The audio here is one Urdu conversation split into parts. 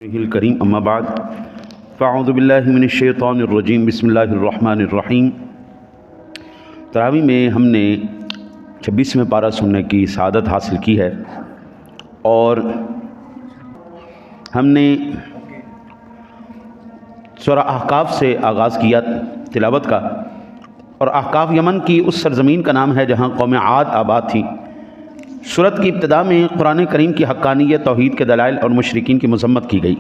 الکریم اما بعد فاعوذ باللہ من الشیطان الرجیم بسم اللہ الرحمن الرحیم۔ تراویح میں ہم نے 26ویں پارہ سننے کی سعادت حاصل کی ہے اور ہم نے سورہ احقاف سے آغاز کیا تلاوت کا، اور احقاف یمن کی اس سرزمین کا نام ہے جہاں قوم عاد آباد تھی۔ سورت کی ابتدا میں قرآن کریم کی حقانیت، توحید کے دلائل اور مشرکین کی مذمت کی گئی۔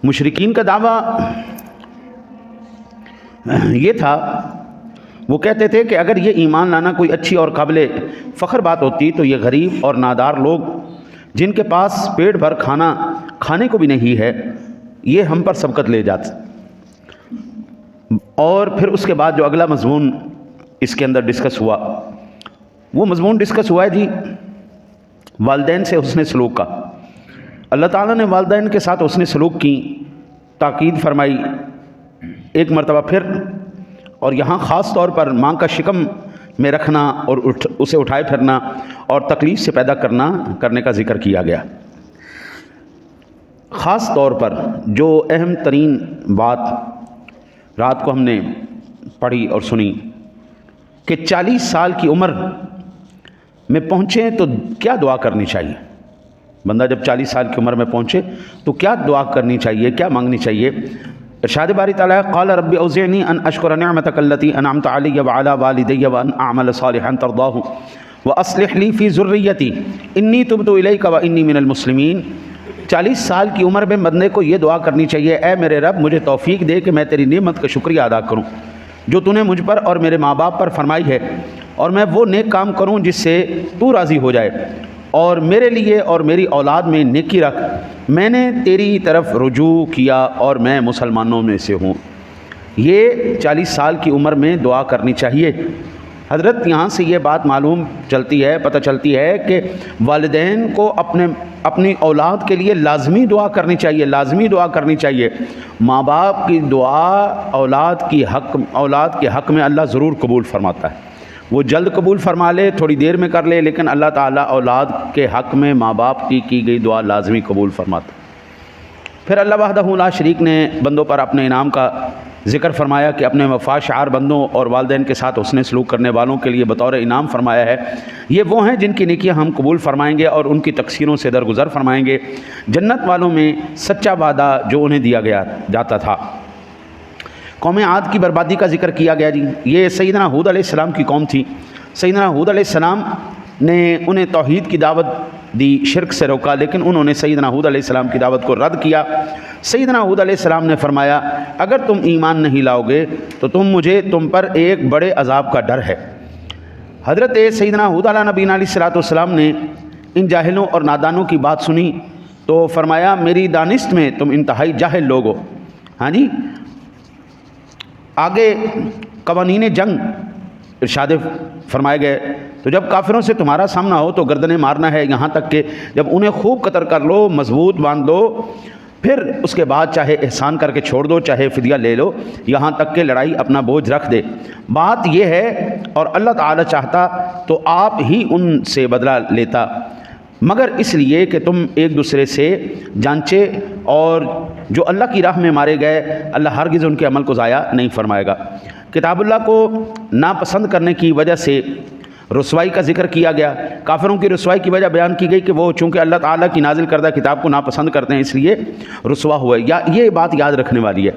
مشرکین کا دعویٰ یہ تھا، وہ کہتے تھے کہ اگر یہ ایمان لانا کوئی اچھی اور قابل فخر بات ہوتی تو یہ غریب اور نادار لوگ جن کے پاس پیٹ بھر کھانا کھانے کو بھی نہیں ہے، یہ ہم پر سبقت لے جاتے۔ اور پھر اس کے بعد جو اگلا مضمون اس کے اندر ڈسکس ہوا، وہ مضمون ڈسکس ہوا ہے جی والدین سے حسن سلوک کا۔ اللہ تعالیٰ نے والدین کے ساتھ حسن سلوک کی تاکید فرمائی ایک مرتبہ پھر، اور یہاں خاص طور پر ماں کا شکم میں رکھنا اور اسے اٹھائے پھرنا اور تکلیف سے پیدا کرنے کا ذکر کیا گیا۔ خاص طور پر جو اہم ترین بات رات کو ہم نے پڑھی اور سنی کہ 40 سال کی عمر میں پہنچے تو کیا دعا کرنی چاہیے۔ بندہ جب 40 سال کی عمر میں پہنچے تو کیا دعا کرنی چاہیے، کیا مانگنی چاہیے۔ ارشاد باری تعالیٰ قال رب اوزعنی ان اشکر نعمتک التی انعمت علی وعلی والدی وان اعمل صالحا ترضاہ واصلح لی فی ذریتی انی تبت الیک وانی من المسلمین۔ 40 سال کی عمر میں بندے کو یہ دعا کرنی چاہیے، اے میرے رب مجھے توفیق دے کہ میں تیری نعمت کا شکریہ ادا کروں جو تو نے مجھ پر اور میرے ماں باپ پر فرمائی ہے، اور میں وہ نیک کام کروں جس سے تو راضی ہو جائے، اور میرے لیے اور میری اولاد میں نیکی رکھ، میں نے تیری طرف رجوع کیا اور میں مسلمانوں میں سے ہوں۔ یہ 40 سال کی عمر میں دعا کرنی چاہیے۔ حضرت یہاں سے یہ بات معلوم چلتی ہے، پتہ چلتی ہے کہ والدین کو اپنی اولاد کے لیے لازمی دعا کرنی چاہیے، لازمی دعا کرنی چاہیے۔ ماں باپ کی دعا اولاد کے حق میں اللہ ضرور قبول فرماتا ہے۔ وہ جلد قبول فرما لے، تھوڑی دیر میں کر لے، لیکن اللہ تعالیٰ اولاد کے حق میں ماں باپ کی گئی دعا لازمی قبول فرماتا ہے۔ پھر اللہ وحدہ لا شریک نے بندوں پر اپنے انعام کا ذکر فرمایا کہ اپنے وفا شعار بندوں اور والدین کے ساتھ حسن سلوک کرنے والوں کے لیے بطور انعام فرمایا ہے، یہ وہ ہیں جن کی نیکیاں ہم قبول فرمائیں گے اور ان کی تقصیروں سے درگزر فرمائیں گے۔ جنت والوں میں سچا وعدہ جو انہیں دیا جاتا تھا۔ قوم عاد کی بربادی کا ذکر کیا گیا جی۔ یہ سیدنا ہود علیہ السلام کی قوم تھی۔ سیدنا ہود علیہ السلام نے انہیں توحید کی دعوت دی، شرک سے روکا، لیکن انہوں نے سیدنا ہود علیہ السلام کی دعوت کو رد کیا۔ سیدنا ہود علیہ السلام نے فرمایا اگر تم ایمان نہیں لاؤ گے تو تم پر ایک بڑے عذاب کا ڈر ہے۔ حضرت سیدنا ہود علیہ نبینا علیہ الصلوۃ والسلام نے ان جاہلوں اور نادانوں کی بات سنی تو فرمایا میری دانست میں تم انتہائی جاہل لوگ ہو۔ ہاں جی، آگے قوانین جنگ ارشاد فرمائے گئے، تو جب کافروں سے تمہارا سامنا ہو تو گردنیں مارنا ہے، یہاں تک کہ جب انہیں خوب قتل کر لو، مضبوط باندھ لو، پھر اس کے بعد چاہے احسان کر کے چھوڑ دو، چاہے فدیہ لے لو، یہاں تک کہ لڑائی اپنا بوجھ رکھ دے۔ بات یہ ہے، اور اللہ تعالی چاہتا تو آپ ہی ان سے بدلہ لیتا، مگر اس لیے کہ تم ایک دوسرے سے جانچے، اور جو اللہ کی راہ میں مارے گئے اللہ ہرگز ان کے عمل کو ضائع نہیں فرمائے گا۔ کتاب اللہ کو ناپسند کرنے کی وجہ سے رسوائی کا ذکر کیا گیا۔ کافروں کی رسوائی کی وجہ بیان کی گئی کہ وہ چونکہ اللہ تعالیٰ کی نازل کردہ کتاب کو ناپسند کرتے ہیں اس لیے رسوا ہوئے۔ یہ بات یاد رکھنے والی ہے۔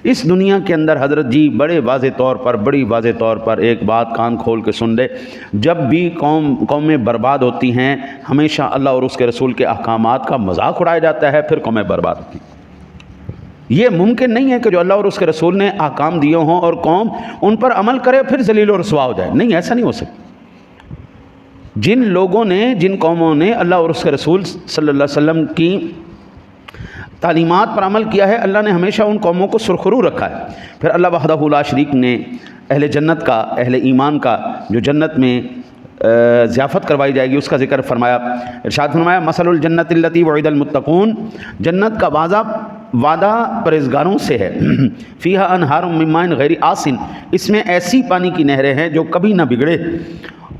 اس دنیا کے اندر حضرت جی بڑی واضح طور پر ایک بات کان کھول کے سن لے، جب بھی قومیں برباد ہوتی ہیں ہمیشہ اللہ اور اس کے رسول کے احکامات کا مذاق اڑایا جاتا ہے، پھر قومیں برباد ہوتی ہیں۔ یہ ممکن نہیں ہے کہ جو اللہ اور اس کے رسول نے احکام دیے ہوں اور قوم ان پر عمل کرے پھر ذلیل و رسوا ہو جائے، نہیں، ایسا نہیں ہو سکتا۔ جن قوموں نے اللہ اور اس کے رسول صلی اللہ علیہ وسلم کی تعلیمات پر عمل کیا ہے، اللہ نے ہمیشہ ان قوموں کو سرخرو رکھا ہے۔ پھر اللہ وحدہ لا شریک نے اہل جنت کا، اہل ایمان کا، جو جنت میں ضیافت کروائی جائے گی اس کا ذکر فرمایا۔ ارشاد فرمایا مثل الجنت التی وعد المتقون، جنت کا وعدہ پرہیزگاروں سے ہے۔ فیہا انہار من ماء غیر آسن، اس میں ایسی پانی کی نہریں ہیں جو کبھی نہ بگڑے۔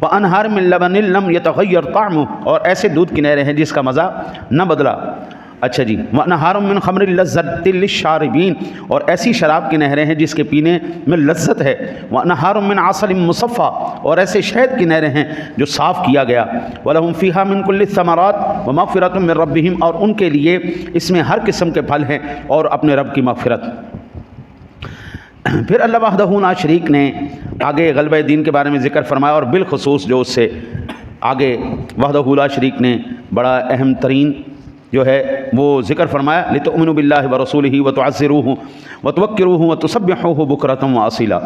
وَأَنْهَارٍ مِّن لَبَنٍ لَّمْ يَتَغَيَّرْ طَعْمُهُ، اور ایسے دودھ کی نہریں ہیں جس کا مزہ نہ بدلا۔ اچھا جی، وَأَنْهَارٌ مِّنْ خَمْرٍ لَذَّةٍ لِّلشَّارِبِينَ، اور ایسی شراب کی نہریں ہیں جس کے پینے میں لذت ہے، وَأَنْهَارٌ مِّنْ عَسَلٍ مُّصَفًّى، اور ایسے شہد کی نہریں ہیں جو صاف کیا گیا، وَلَهُمْ فِيهَا مِن كُلِّ الثَّمَرَاتِ وَمَغْفِرَةٌ مِّن رَّبِّهِمْ، اور ان کے لیے اس میں ہر قسم کے پھل ہیں اور اپنے رب کی مغفرت۔ پھر اللہ وحدہ لا شریک نے آگے غلبہ دین کے بارے میں ذکر فرمایا، اور بالخصوص جو اس سے آگے وحدہ لا شریک نے بڑا اہم ترین جو ہے وہ ذکر فرمایا، لِتُؤْمِنُوا بِاللَّهِ وَرَسُولِهِ وَتُعَزِّرُوهُ وَتُوَقِّرُوهُ وَتُسَبِّحُوهُ بُكْرَةً وَأَصِيلًا،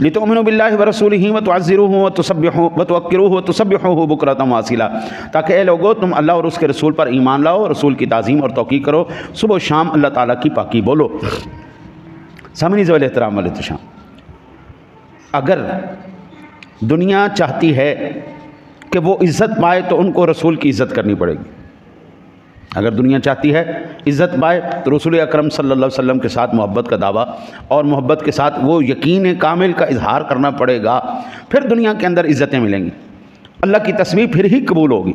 لِتُؤْمِنُوا بِاللَّهِ وَرَسُولِهِ وَتُعَزِّرُوهُ وَتُوَقِّرُوهُ وَتُسَبِّحُوهُ بُكْرَةً وَأَصِيلًا، تاکہ اے لوگو تم اللہ اور اس کے رسول پر ایمان لاؤ، رسول کی تعظیم اور توقیر کرو، صبح و شام اللہ تعالیٰ کی پاکی بولو۔ سامعین ذوی الاحترام والاحتشام، اگر دنیا چاہتی ہے کہ وہ عزت پائے تو ان کو رسول کی عزت کرنی پڑے گی۔ اگر دنیا چاہتی ہے عزت پائے تو رسول اکرم صلی اللہ علیہ وسلم کے ساتھ محبت کا دعویٰ اور محبت کے ساتھ وہ یقین کامل کا اظہار کرنا پڑے گا، پھر دنیا کے اندر عزتیں ملیں گی، اللہ کی تصویر پھر ہی قبول ہوگی۔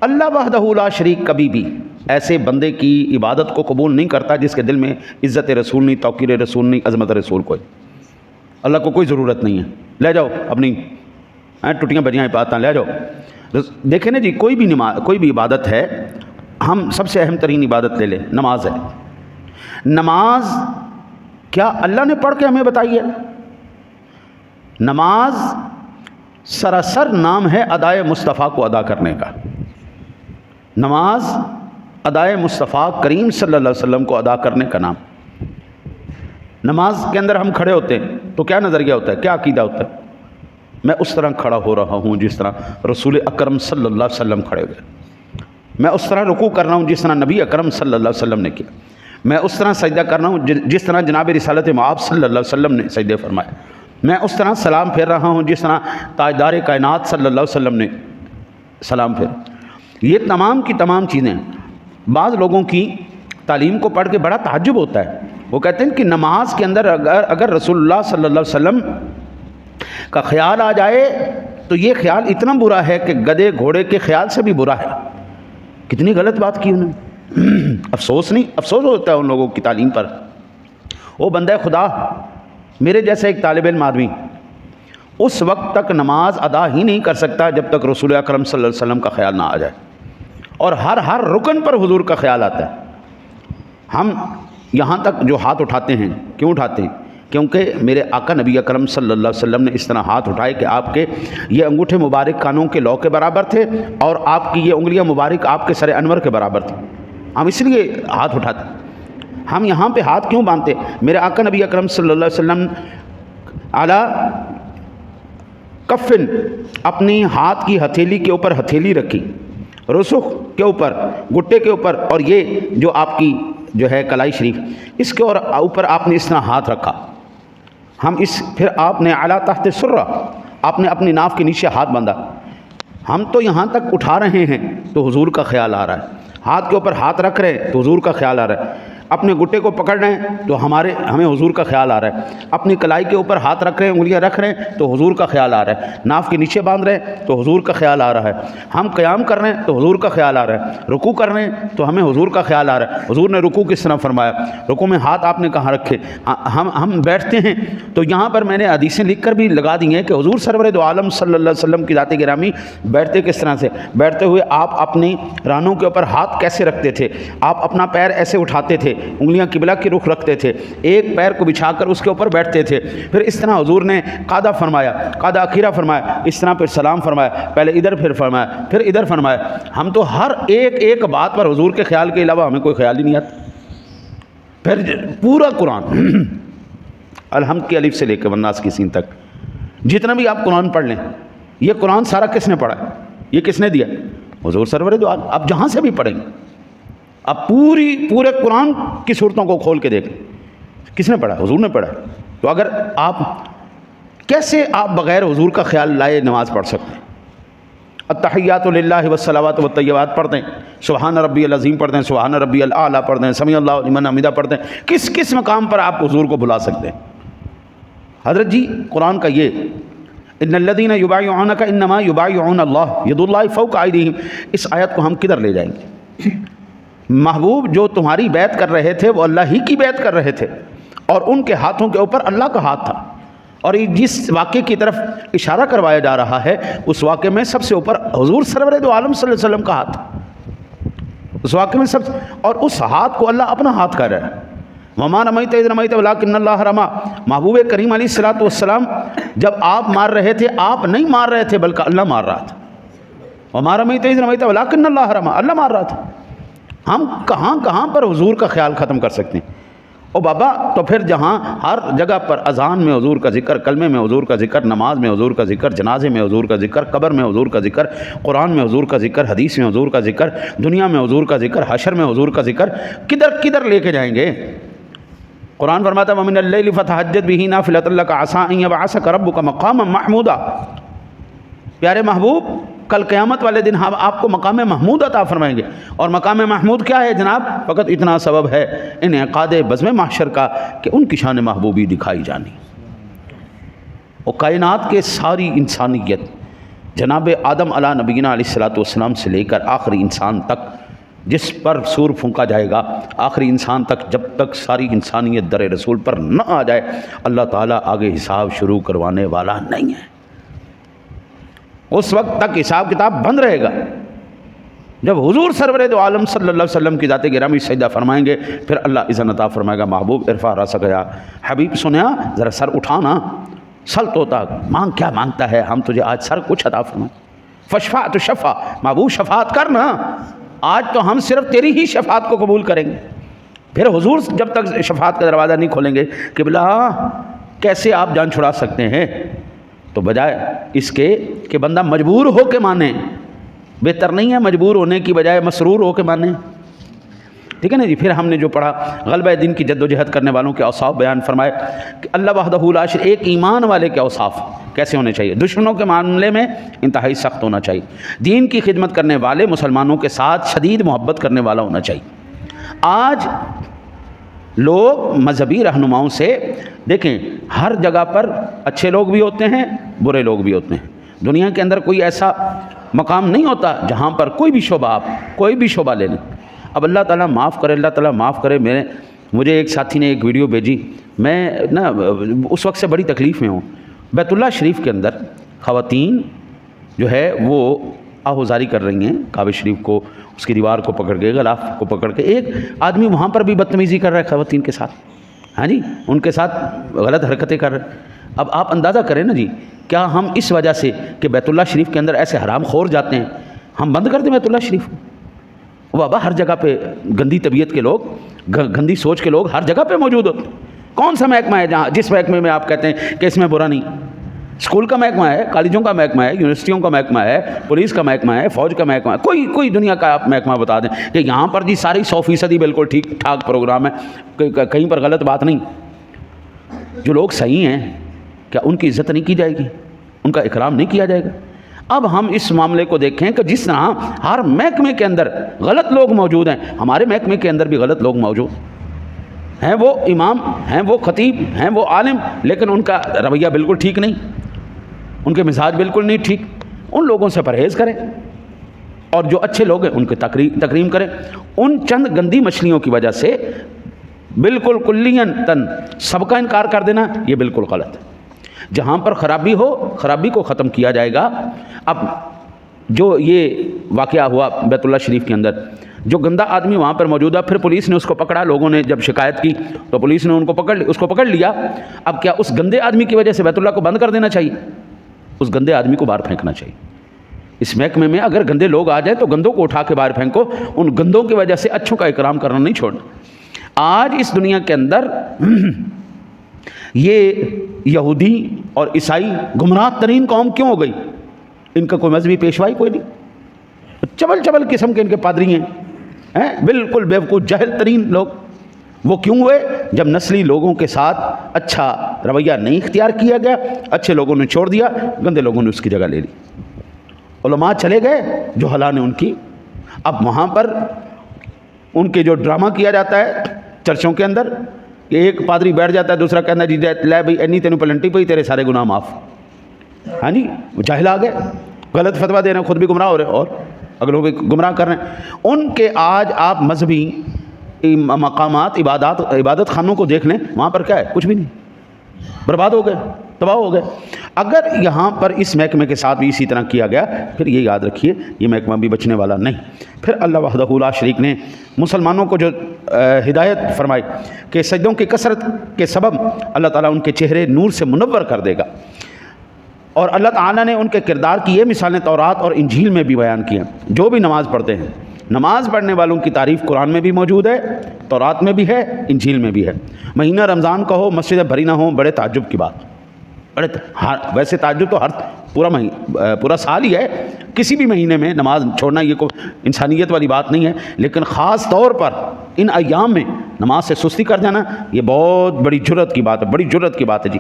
اللہ وحدہ لا شریک کبھی بھی ایسے بندے کی عبادت کو قبول نہیں کرتا جس کے دل میں عزت رسول نہیں، توقیر رسول نہیں، عظمت رسول کوئی۔ اللہ کو کوئی ضرورت نہیں ہے، لے جاؤ اپنی ٹوٹیاں بجیاں پاتاں لے جاؤ۔ دیکھیں نا جی، کوئی بھی نماز، کوئی بھی عبادت ہے، ہم سب سے اہم ترین عبادت لے لیں، نماز ہے۔ نماز کیا اللہ نے پڑھ کے ہمیں بتائی ہے؟ نماز سراسر نام ہے ادائے مصطفیٰ کو ادا کرنے کا۔ نماز ادائے مصطفیٰ کریم صلی اللہ علیہ وسلم کو ادا کرنے کا نام۔ نماز کے اندر ہم کھڑے ہوتے ہیں تو کیا نظریہ ہوتا ہے، کیا عقیدہ ہوتا ہے؟ میں اس طرح کھڑا ہو رہا ہوں جس طرح رسول اکرم صلی اللہ علیہ وسلم کھڑے ہوئے، میں اس طرح رکوع کر رہا ہوں جس طرح نبی اکرم صلی اللہ علیہ وسلم نے کیا، میں اس طرح سجدہ کر رہا ہوں جس طرح جناب رسالت مآب صلی اللہ علیہ وسلم نے سجدے فرمائے، میں اس طرح سلام پھیر رہا ہوں جس طرح تاجدار کائنات صلی اللہ علیہ وسلم نے سلام پھیر۔ یہ تمام کی تمام چیزیں بعض لوگوں کی تعلیم کو پڑھ کے بڑا تعجب ہوتا ہے، وہ کہتے ہیں کہ نماز کے اندر اگر رسول اللہ صلی اللہ علیہ وسلم کا خیال آ جائے تو یہ خیال اتنا برا ہے کہ گدھے گھوڑے کے خیال سے بھی برا ہے۔ کتنی غلط بات کی انہوں نے، افسوس نہیں، افسوس ہوتا ہے ان لوگوں کی تعلیم پر۔ وہ بندہ خدا میرے جیسا ایک طالب علم آدمی اس وقت تک نماز ادا ہی نہیں کر سکتا جب تک رسول اکرم صلی اللہ علیہ وسلم کا خیال نہ آ جائے، اور ہر رکن پر حضور کا خیال آتا ہے۔ ہم یہاں تک جو ہاتھ اٹھاتے ہیں، کیوں اٹھاتے ہیں؟ کیونکہ میرے آقا نبی اکرم صلی اللہ علیہ وسلم نے اس طرح ہاتھ اٹھائے کہ آپ کے یہ انگوٹھے مبارک کانوں کے لو کے برابر تھے اور آپ کی یہ انگلیاں مبارک آپ کے سر انور کے برابر تھے۔ ہم اس لیے ہاتھ اٹھاتے ہیں۔ ہم یہاں پہ ہاتھ کیوں باندھتے؟ میرے آقا نبی اکرم صلی اللہ علیہ وسلم اعلیٰ کفن، اپنی ہاتھ کی ہتھیلی کے اوپر ہتھیلی رکھی، رسخ کے اوپر، گٹے کے اوپر، اور یہ جو آپ کی جو ہے کلائی شریف، اس کے اوپر آپ نے اس طرح ہاتھ رکھا۔ پھر آپ نے اعلیٰ تحت سرہ، آپ نے اپنی ناف کے نیچے ہاتھ باندھا۔ ہم تو یہاں تک اٹھا رہے ہیں تو حضور کا خیال آ رہا ہے، ہاتھ کے اوپر ہاتھ رکھ رہے ہیں تو حضور کا خیال آ رہا ہے، اپنے گٹے کو پکڑ رہے ہیں تو ہمیں حضور کا خیال آ رہا ہے، اپنی کلائی کے اوپر ہاتھ رکھ رہے ہیں، انگلیاں رکھ رہے ہیں تو حضور کا خیال آ رہا ہے، ناف کے نیچے باندھ رہے ہیں تو حضور کا خیال آ رہا ہے، ہم قیام کر رہے ہیں تو حضور کا خیال آ رہا ہے، رکوع کر رہے ہیں تو ہمیں حضور کا خیال آ رہا ہے، حضور نے رکوع کس طرح فرمایا، رکوع میں ہاتھ آپ نے کہاں رکھے، ہم بیٹھتے ہیں تو یہاں پر میں نے حدیثیں لکھ کر بھی لگا دی ہیں کہ حضور سرور دو عالم صلی اللہ علیہ وسلم کی ذات گرامی بیٹھتے کس طرح سے، بیٹھتے ہوئے آپ اپنی رانوں کے اوپر ہاتھ کیسے رکھتے تھے، آپ اپنا پیر ایسے اٹھاتے تھے، انگلیاں قبلہ کی رخ رکھتے تھے، ایک پیر کو بچھا کر اس کے اوپر بیٹھتے تھے، پھر اس طرح حضور نے قادہ فرمایا، قادہ اخیرہ فرمایا، اس طرح پھر سلام فرمایا، پہلے ادھر پھر فرمایا، پھر ادھر فرمایا۔ ہم تو ہر ایک بات پر حضور کے خیال کے علاوہ ہمیں کوئی خیال ہی نہیں آتا۔ پھر پورا قرآن الحمد کی الف سے لے کے والناس کی سین تک جتنا بھی آپ قرآن پڑھ لیں، یہ قرآن سارا کس نے پڑھا ہے؟ یہ کس نے دیا؟ حضور سرور دو عالم۔ آپ جہاں سے بھی پڑھیں گے، اب پورے قرآن کی صورتوں کو کھول کے دیکھیں، کس نے پڑھا؟ حضور نے پڑھا۔ تو اگر کیسے آپ بغیر حضور کا خیال لائے نماز پڑھ سکتے ہیں؟ التحیات للہ والصلوات والطیبات پڑھتے ہیں، سبحان ربی العظیم پڑھتے ہیں، سبحان ربی الاعلیٰ پڑھتے ہیں، سمیع اللہ لمن حمدہ پڑھتے ہیں، کس مقام پر آپ حضور کو بلا سکتے ہیں؟ حضرت جی قرآن کا یہ ان الذین یبایعونک انما یبایعون اللہ ید اللہ فوق ایدیہم، اس آیت کو ہم کدھر لے جائیں گے؟ محبوب جو تمہاری بیعت کر رہے تھے وہ اللہ ہی کی بیعت کر رہے تھے، اور ان کے ہاتھوں کے اوپر اللہ کا ہاتھ تھا، اور جس واقعے کی طرف اشارہ کروایا جا رہا ہے اس واقعے میں سب سے اوپر حضور سرور دو عالم صلی اللہ علیہ وسلم کا ہاتھ تھا، اس واقعے میں اور اس ہاتھ کو اللہ اپنا ہاتھ کہہ رہا ہے۔ وَمَا رَمَيْتَ إِذْ رَمَيْتَ وَلَٰكِنَّ اللَّهَ رَمَىٰ، محبوب کریم علیہ الصلوۃ والسلام جب آپ مار رہے تھے آپ نہیں مار رہے تھے بلکہ اللہ مار رہا تھا۔ وَمَا رَمَيْتَ إِذْ رَمَيْتَ وَلَٰكِنَّ اللَّهَ رَمَىٰ، اللہ مار رہا تھا۔ ہم کہاں پر حضور کا خیال ختم کر سکتے ہیں؟ او بابا، تو پھر جہاں ہر جگہ پر اذان میں حضور کا ذکر، کلمے میں حضور کا ذکر، نماز میں حضور کا ذکر، جنازے میں حضور کا ذکر، قبر میں حضور کا ذکر، قرآن میں حضور کا ذکر، حدیث میں حضور کا ذکر، دنیا میں حضور کا ذکر، حشر میں حضور کا ذکر، کدھر لے کے جائیں گے؟ قرآن فرماتا ہے وَمِنَ اللَّيْلِ فَتَہَجَّدْ بِهِ نَافِلَةً لَكَ عَسَىٰ أَن يَبْعَثَكَ رَبُّكَ مَقَامًا مَحْمُودًا۔ پیارے محبوب، کل قیامت والے دن ہم آپ کو مقام محمود عطا فرمائیں گے، اور مقام محمود کیا ہے جناب؟ فقط اتنا سبب ہے انعقاد بزم محشر کا کہ ان کی شان محبوبی دکھائی جانی، اور کائنات کے ساری انسانیت جناب آدم علیہ نبینا علیہ الصلوۃ والسلام سے لے کر آخری انسان تک جس پر سور پھونکا جائے گا، آخری انسان تک، جب تک ساری انسانیت در رسول پر نہ آ جائے اللہ تعالیٰ آگے حساب شروع کروانے والا نہیں ہے۔ اس وقت تک حساب کتاب بند رہے گا۔ جب حضور سرور دو عالم صلی اللہ علیہ وسلم کی ذات گرامی سجدہ فرمائیں گے، پھر اللہ اذن عطا فرمائے گا محبوب ارفع راسک یا حبیب، سنیا ذرا سر اٹھانا، سل توتا مانگ، کیا مانگتا ہے، ہم تجھے آج سر کچھ عطا فرمائیں، فشفع تو شفع، محبوب شفاعت کرنا، آج تو ہم صرف تیری ہی شفاعت کو قبول کریں گے۔ پھر حضور جب تک شفاعت کا دروازہ نہیں کھولیں گے کہ بلا کیسے آپ جان چھڑا سکتے ہیں، تو بجائے اس کے کہ بندہ مجبور ہو کے مانے، بہتر نہیں ہے مجبور ہونے کی بجائے مسرور ہو کے مانے، ٹھیک ہے نا جی۔ پھر ہم نے جو پڑھا غلبہ دین کی جد و جہد کرنے والوں کے اوصاف بیان فرمائے کہ اللہ وحدہ لا شریک، ایک ایمان والے کے اوصاف کیسے ہونے چاہیے، دشمنوں کے معاملے میں انتہائی سخت ہونا چاہیے، دین کی خدمت کرنے والے مسلمانوں کے ساتھ شدید محبت کرنے والا ہونا چاہیے۔ آج لوگ مذہبی رہنماؤں سے دیکھیں، ہر جگہ پر اچھے لوگ بھی ہوتے ہیں، برے لوگ بھی ہوتے ہیں، دنیا کے اندر کوئی ایسا مقام نہیں ہوتا جہاں پر کوئی بھی شعبہ، آپ کوئی بھی شعبہ لے لیں۔ اب اللہ تعالیٰ معاف کرے، اللہ تعالیٰ معاف کرے، مجھے ایک ساتھی نے ایک ویڈیو بھیجی، میں نا اس وقت سے بڑی تکلیف میں ہوں۔ بیت اللہ شریف کے اندر خواتین جو ہے وہ آہوزاری کر رہی ہیں کعبہ شریف کو، اس کی دیوار کو پکڑ کے، غلاف کو پکڑ کے، ایک آدمی وہاں پر بھی بدتمیزی کر رہا ہے خواتین کے ساتھ، ہاں جی، ان کے ساتھ غلط حرکتیں کر رہے ہیں۔ اب آپ اندازہ کریں نا جی، کیا ہم اس وجہ سے کہ بیت اللہ شریف کے اندر ایسے حرام خور جاتے ہیں، ہم بند کر دیں بیت اللہ شریف کو؟ بابا ہر جگہ پہ گندی طبیعت کے لوگ، گندی سوچ کے لوگ ہر جگہ پہ موجود ہوتے ہیں۔ کون سا محکمہ ہے جس محکمے میں آپ کہتے ہیں کہ اس میں برا نہیں؟ اسکول کا محکمہ ہے، کالجوں کا محکمہ ہے، یونیورسٹیوں کا محکمہ ہے، پولیس کا محکمہ ہے، فوج کا محکمہ ہے، کوئی دنیا کا آپ محکمہ بتا دیں کہ یہاں پر جی ساری 100% بالکل ٹھیک ٹھاک پروگرام ہے، کہیں پر غلط بات نہیں۔ جو لوگ صحیح ہیں کیا ان کی عزت نہیں کی جائے گی، ان کا اکرام نہیں کیا جائے گا؟ اب ہم اس معاملے کو دیکھیں کہ جس طرح ہر محکمے کے اندر غلط لوگ موجود ہیں، ہمارے محکمے کے اندر بھی غلط لوگ موجود ہیں، وہ امام ہیں، وہ خطیب ہیں، وہ عالم، لیکن ان کا رویہ بالکل ٹھیک نہیں، ان کے مزاج بالکل نہیں ٹھیک۔ ان لوگوں سے پرہیز کریں، اور جو اچھے لوگ ہیں ان کے تکریم کریں۔ ان چند گندی مچھلیوں کی وجہ سے بالکل کلیاً تن سب کا انکار کر دینا، یہ بالکل غلط ہے۔ جہاں پر خرابی ہو، خرابی کو ختم کیا جائے گا۔ اب جو یہ واقعہ ہوا بیت اللہ شریف کے اندر، جو گندا آدمی وہاں پر موجود ہے، پھر پولیس نے اس کو پکڑا، لوگوں نے جب شکایت کی تو پولیس نے اس کو پکڑ لیا۔ اب کیا اس گندے آدمی کی وجہ سے بیت اللہ کو بند کر دینا چاہیے؟ اس گندے آدمی کو باہر پھینکنا چاہیے۔ اس محکمے میں اگر گندے لوگ آ جائیں تو گندوں کو اٹھا کے باہر پھینکو، ان گندوں کی وجہ سے اچھوں کا اکرام کرنا نہیں چھوڑنا۔ آج اس دنیا کے اندر یہ یہودی اور عیسائی گمراہ ترین قوم کیوں ہو گئی؟ ان کا کوئی مذہبی پیشوائی کوئی نہیں، چبل قسم کے ان کے پادری ہیں، بالکل بیوقوف جاہل ترین لوگ۔ وہ کیوں ہوئے؟ جب نسلی لوگوں کے ساتھ اچھا رویہ نہیں اختیار کیا گیا، اچھے لوگوں نے چھوڑ دیا، گندے لوگوں نے اس کی جگہ لے لی۔ علماء چلے گئے، جہلاء نے ان کی۔ اب وہاں پر ان کے جو ڈرامہ کیا جاتا ہے چرچوں کے اندر، کہ ایک پادری بیٹھ جاتا ہے، دوسرا کہنا جی لے بھائی اینی تینوں پلنٹی پئی، تیرے سارے گناہ معاف۔ ہاں جی، وہ جاہل آ گئے، غلط فتویٰ دے رہے ہیں، خود بھی گمراہ ہو رہے ہیں، اور اگر وہ گمراہ کر رہے ہیں ان کے آج آپ مذہبی مقامات عبادت خانوں کو دیکھ لیں، وہاں پر کیا ہے؟ کچھ بھی نہیں، برباد ہو گئے، تباہ ہو گئے۔ اگر یہاں پر اس محکمے کے ساتھ بھی اسی طرح کیا گیا، پھر یہ یاد رکھیے یہ محکمہ بھی بچنے والا نہیں۔ پھر اللہ وحدہ لا شریک نے مسلمانوں کو جو ہدایت فرمائی کہ سجدوں کی کثرت کے سبب اللہ تعالیٰ ان کے چہرے نور سے منور کر دے گا، اور اللہ تعالیٰ نے ان کے کردار کی یہ مثالیں تورات اور انجیل میں بھی بیان کی ہیں۔ جو بھی نماز پڑھتے ہیں، نماز پڑھنے والوں کی تعریف قرآن میں بھی موجود ہے، تورات میں بھی ہے، انجیل میں بھی ہے۔ مہینہ رمضان کا ہو، مسجدیں بھری نہ ہوں، بڑے تعجب کی بات، ویسے تعجب تو ہر پورا سال ہی ہے، کسی بھی مہینے میں نماز چھوڑنا یہ کوئی انسانیت والی بات نہیں ہے، لیکن خاص طور پر ان ایام میں نماز سے سستی کر جانا یہ بہت بڑی جرت کی بات ہے، بڑی جرت کی بات ہے جی۔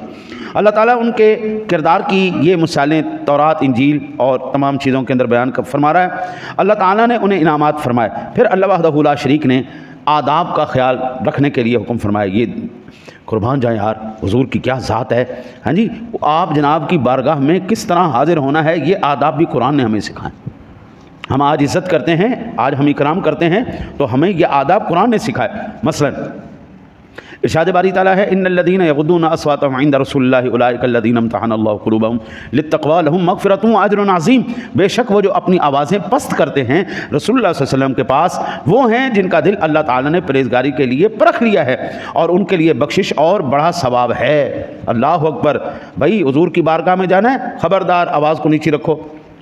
اللہ تعالیٰ ان کے کردار کی یہ مثالیں تورات، انجیل اور تمام چیزوں کے اندر بیان فرما رہا ہے۔ اللہ تعالیٰ نے انہیں انعامات فرمائے۔ پھر اللہ وحدہ لا شریک نے آداب کا خیال رکھنے کے لیے حکم فرمایا۔ یہ قربان جائیں یار، حضور کی کیا ذات ہے، ہاں جی، آپ جناب کی بارگاہ میں کس طرح حاضر ہونا ہے، یہ آداب بھی قرآن نے ہمیں سکھائے۔ ہم آج عزت کرتے ہیں، آج ہم اکرام کرتے ہیں، تو ہمیں یہ آداب قرآن نے سکھائے۔ مثلا ارشاد باری تعالیٰ ہے ان الذین یغضون اصواتهم عند رسول اللہ اولئک الذین امتحن اللہ قلوبهم للتقوی لهم مغفرۃ واجر عظیم۔ بے شک وہ جو اپنی آوازیں پست کرتے ہیں رسول اللہ صلی اللہ علیہ وسلم کے پاس، وہ ہیں جن کا دل اللہ تعالیٰ نے پرہیزگاری کے لیے پرکھ لیا ہے، اور ان کے لیے بخشش اور بڑا ثواب ہے۔ اللہ اکبر۔ بھائی حضور کی بارگاہ میں جانا ہے، خبردار آواز کو نیچی رکھو،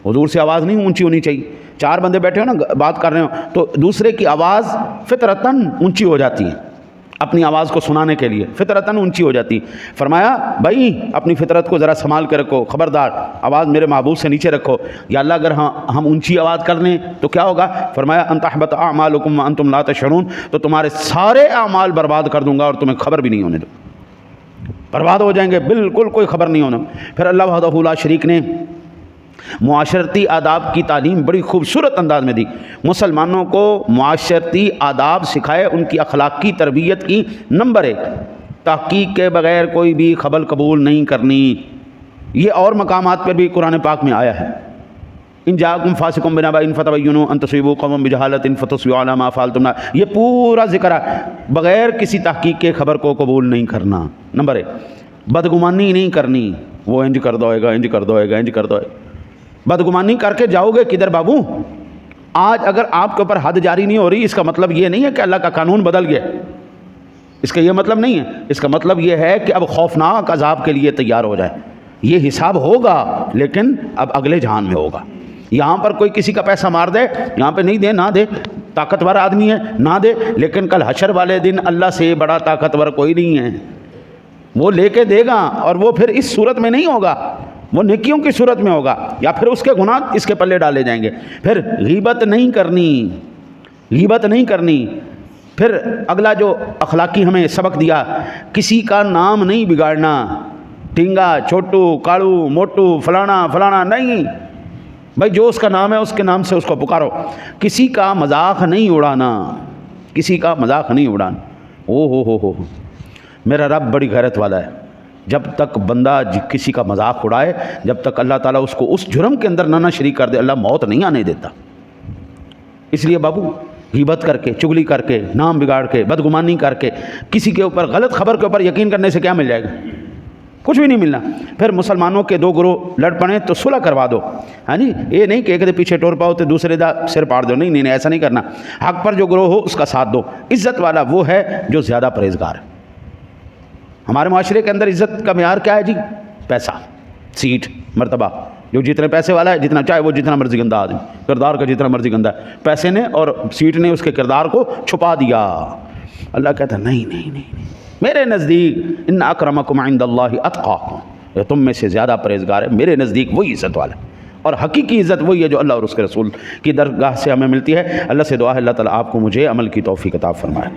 حضور سے آواز نہیں اونچی ہونی چاہیے۔ چار بندے بیٹھے ہو نا، بات کر رہے ہو، تو دوسرے کی آواز فطرتاً اونچی ہو جاتی ہے، اپنی آواز کو سنانے کے لیے فطرتاً اونچی ہو جاتی۔ فرمایا بھائی اپنی فطرت کو ذرا سنبھال کے رکھو، خبردار آواز میرے محبوب سے نیچے رکھو، یا اللہ اگر ہم اونچی آواز کر لیں تو کیا ہوگا؟ فرمایا ان تحبط اعمالکم وانتم لا تشعرون، تو تمہارے سارے اعمال برباد کر دوں گا اور تمہیں خبر بھی نہیں ہونے دوں، برباد ہو جائیں گے، بالکل کوئی خبر نہیں ہونا۔ پھر اللہ وحدہ لا شریک نے معاشرتی آداب کی تعلیم بڑی خوبصورت انداز میں دی۔ مسلمانوں کو معاشرتی آداب سکھائے، ان کی اخلاقی تربیت کی۔ نمبر 1، تحقیق کے بغیر کوئی بھی خبر قبول نہیں کرنی۔ یہ اور مقامات پر بھی قرآن پاک میں آیا ہے۔ ان جاءکم فاسق بنبأ فتبینوا ان تصیبوا قوما بجہالۃ فتصبحوا علی ما فعلتم نادمین۔ یہ پورا ذکر ہے، بغیر کسی تحقیق کے خبر کو قبول نہیں کرنا۔ نمبر 1، بدگمانی نہیں کرنی، وہ انج کر دو گا، انج کر دو گا، انج کر دو گا۔ بدگمانی کر کے جاؤ گے کدھر بابو؟ آج اگر آپ کے اوپر حد جاری نہیں ہو رہی، اس کا مطلب یہ نہیں ہے کہ اللہ کا قانون بدل گیا، اس کا یہ مطلب نہیں ہے۔ اس کا مطلب یہ ہے کہ اب خوفناک عذاب کے لیے تیار ہو جائے۔ یہ حساب ہوگا، لیکن اب اگلے جہان میں ہوگا۔ یہاں پر کوئی کسی کا پیسہ مار دے، یہاں پہ نہیں دے، نہ دے، طاقتور آدمی ہے نہ دے، لیکن کل حشر والے دن اللہ سے بڑا طاقتور کوئی نہیں ہے، وہ لے کے دے گا، اور وہ پھر اس صورت میں نہیں ہوگا، وہ نیکیوں کی صورت میں ہوگا، یا پھر اس کے گناہ اس کے پلے ڈالے جائیں گے۔ پھر غیبت نہیں کرنی، غیبت نہیں کرنی۔ پھر اگلا جو اخلاقی ہمیں سبق دیا، کسی کا نام نہیں بگاڑنا، ٹینگا، چھوٹو، کاڑو، موٹو، فلانا فلانا نہیں، بھائی جو اس کا نام ہے اس کے نام سے اس کو پکارو۔ کسی کا مذاق نہیں اڑانا، کسی کا مذاق نہیں اڑانا۔ ہو میرا رب بڑی غیرت والا ہے، جب تک بندہ کسی کا مذاق اڑائے، جب تک اللہ تعالیٰ اس کو اس جرم کے اندر نہ شریک کر دے، اللہ موت نہیں آنے دیتا۔ اس لیے بابو غیبت کر کے، چغلی کر کے، نام بگاڑ کے، بدگمانی کر کے، کسی کے اوپر غلط خبر کے اوپر یقین کرنے سے کیا مل جائے گا؟ کچھ بھی نہیں ملنا۔ پھر مسلمانوں کے دو گروہ لڑ پڑیں تو صلح کروا دو، ہاں جی، یہ نہیں کہ ایک دے پیچھے ٹور پاؤ تو دوسرے دا سر پاڑ دو، نہیں ایسا نہیں کرنا۔ حق پر جو گروہ ہو اس کا ساتھ دو۔ عزت والا وہ ہے جو زیادہ پرہیزگار ہے۔ ہمارے معاشرے کے اندر عزت کا معیار کیا ہے جی؟ پیسہ، سیٹ، مرتبہ۔ جو جتنے پیسے والا ہے، جتنا چاہے وہ جتنا مرضی گندا آدمی، کردار کا جتنا مرضی گندا ہے، پیسے نے اور سیٹ نے اس کے کردار کو چھپا دیا۔ اللہ کہتا ہے نہیں، میرے نزدیک ان اکرمکم عند اللہ اتقاکم، جو تم میں سے زیادہ پرہیزگار ہے میرے نزدیک وہی عزت والا ہے، اور حقیقی عزت وہی ہے جو اللہ اور اس کے رسول کی درگاہ سے ہمیں ملتی ہے۔ اللہ سے دعا ہے اللہ تعالیٰ آپ کو مجھے عمل کی توفیق عطا فرمائے۔